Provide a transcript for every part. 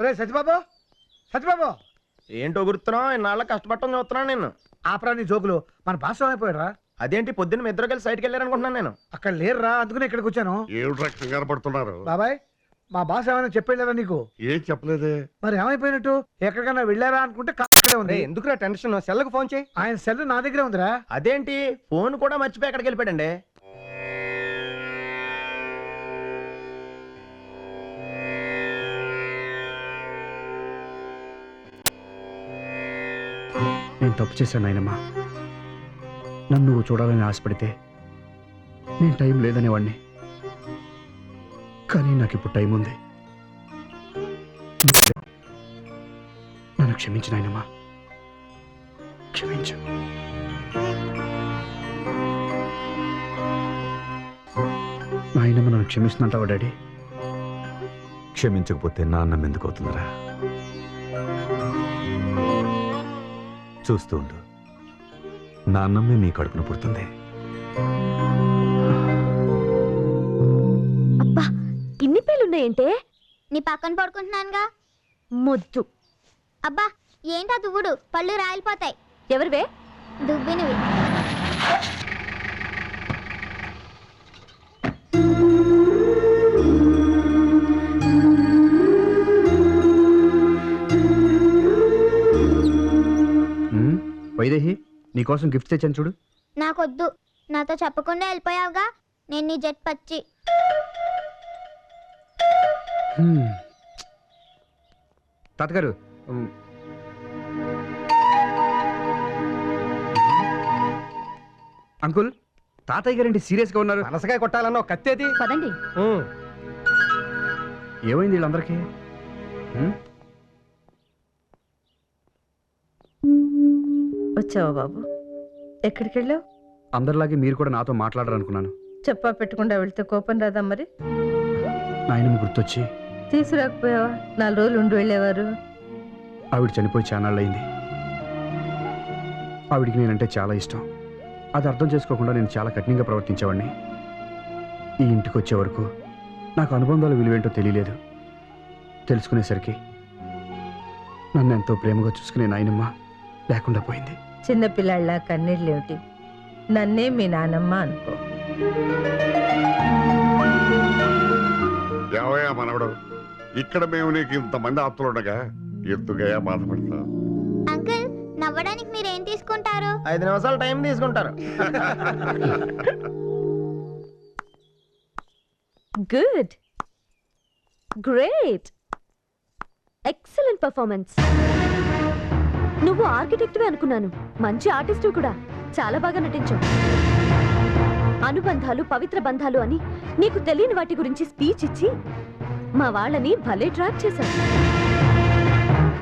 రే సత్యబాబు, సత్యబాబు ఏంటో గుర్తున్నావు? ఇన్నాళ్ళ కష్టపడటం చూస్తున్నాను నేను. ఆపరా నీ జోకులు. మన భాష అయిపోయారా? అదేంటి పొద్దున్న మీ ఇద్దరు కలిసి సైడ్కి వెళ్ళారనుకుంటున్నాను నేను. అక్కడ లేరురా, అందుకనే ఇక్కడికి వచ్చాను. ఏమిట్రా కంగారు పడుతున్నారు? బాబాయ్, మా బాస్ ఏమైనా చెప్పలేదా నీకు? ఏం చెప్పలేదే. మరి ఏమైపోయినట్టు? ఎక్కడికైనా వెళ్ళారా అనుకుంటే ఉంది. ఎందుకురా టెన్షన్? సెల్లకు ఫోన్ చేయి. ఆయన సెల్ నా దగ్గరే ఉందిరా. అదేంటి ఫోన్ కూడా మర్చిపోయి ఎక్కడికి వెళ్ళిపోయాడండి? నేను తప్పు చేశాను నాయనమ్మా. నన్ను నువ్వు చూడాలని ఆశపడితే నేను టైం లేదనేవాడిని. కానీ నాకు ఇప్పుడు టైం ఉంది. నన్ను క్షమించు నాయనమ్మా, క్షమించు. నాయనమ్మ నన్ను క్షమిస్తుందంటావా డాడీ? క్షమించకపోతే నా అన్నం ఎందుకు అవుతుందిరా? చూస్తూ ఉండు, నా అన్నమే నీ కడుపున పుడుతుంది. అబ్బా, ఇన్ని పేలున్నాయంటే? నీ పక్కన పడుకుంటున్నానుగా. మొద్దు. అబ్బా ఏంటా దువ్వుడు, పళ్ళు రాలిపోతాయి. ఎవరివే? దువ్వినవి. వైదేహి, నీకోసం గిఫ్ట్ తెచ్చాను చూడు. నాకొద్దు, నాతో చెప్పకుండా వెళ్ళిపోయావుగా. నేను నీ జట్ పచ్చి. తాతగారు, అంకుల్, తాతయ్య గారేంటి సీరియస్గా ఉన్నారు? మనసకాయ కొట్టాలన్న ఒక కత్తేది. పదండి. ఏమైంది వీళ్ళందరికీ? వచ్చావా బాబు? ఎక్కడికి వెళ్ళావు? అందరిలాగే మీరు కూడా నాతో మాట్లాడాలనుకున్నాను. చెప్పా పెట్టకుండా వెళ్తే కోపం రాదా మరి? నాయనమ్మ గుర్తొచ్చి తీసుకురాకపోయావా? 4 రోజులు ఉండి వెళ్ళేవారు. ఆవిడ చనిపోయి చానాళ్ళయింది. ఆవిడికి నేనంటే చాలా ఇష్టం. అది అర్థం చేసుకోకుండా నేను చాలా కఠినంగా ప్రవర్తించేవాడిని. ఈ ఇంటికి వచ్చే వరకు నాకు అనుబంధాల విలువేంటో తెలియలేదు. తెలుసుకునేసరికి నన్ను ఎంతో ప్రేమగా చూసుకునే నాయనమ్మ లేకుండా పోయింది. చిన్నపిల్లాళ్ళ కన్నీళ్ళేమిటి? నన్నే మీ నానమ్మ అనుకో. ఏవయ్యా మనవడు, ఇక్కడ మేము నీకు ఇంతమంది ఆప్తులుండగా ఎందుకయ్యా బాధపడతా? అంకుల్, నవ్వడానికి మీరేం తీసుకుంటారు? 5 నిమిషాలు టైం తీసుకుంటారు. Good, great, excellent performance. నువ్వు ఆర్కిటెక్ట్వే అనుకున్నాను, మంచి ఆర్టిస్టు కూడా. చాలా బాగా నటించావు. అనుబంధాలు, పవిత్ర బంధాలు అని నీకు తెలియని వాటి గురించి స్పీచ్ ఇచ్చి మా వాళ్ళని భలే ట్రాక్ చేశావు.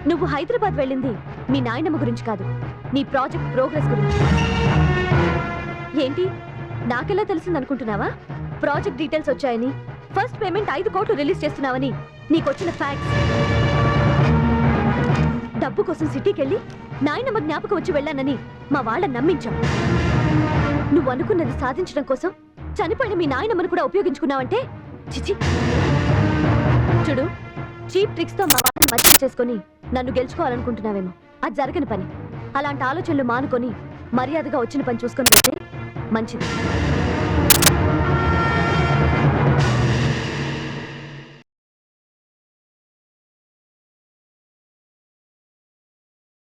నువ్వు హైదరాబాద్ వెళ్ళింది మీ నాయనమ్మ గురించి కాదు, నీ ప్రాజెక్ట్ ప్రోగ్రెస్ గురించి. ఏంటి, నాకెలా తెలిసిందనుకుంటున్నావా? ప్రాజెక్ట్ డీటెయిల్స్ వచ్చాయని, ఫస్ట్ పేమెంట్ 5 కోట్లు రిలీజ్ చేస్తున్నావని నీకొచ్చిన ఫ్యాక్ట్స్. డబ్బు కోసం సిటీకి వెళ్ళి నాయనమ్మ జ్ఞాపకం వచ్చి వెళ్ళానని మా వాళ్ళని నమ్మించావు. నువ్వు అనుకున్నది సాధించడం కోసం చనిపోయిన మీ నాయనమ్మను కూడా ఉపయోగించుకున్నావంటే చిచి. చూడు, చీప్ ట్రిక్స్ తో మా వాళ్ళని మధ్య చేసుకుని నన్ను గెలుచుకోవాలనుకుంటున్నావేమో. అది జరగని పని. అలాంటి ఆలోచనలు మానుకొని మర్యాదగా వచ్చిన పని చూసుకొని వస్తే మంచిది.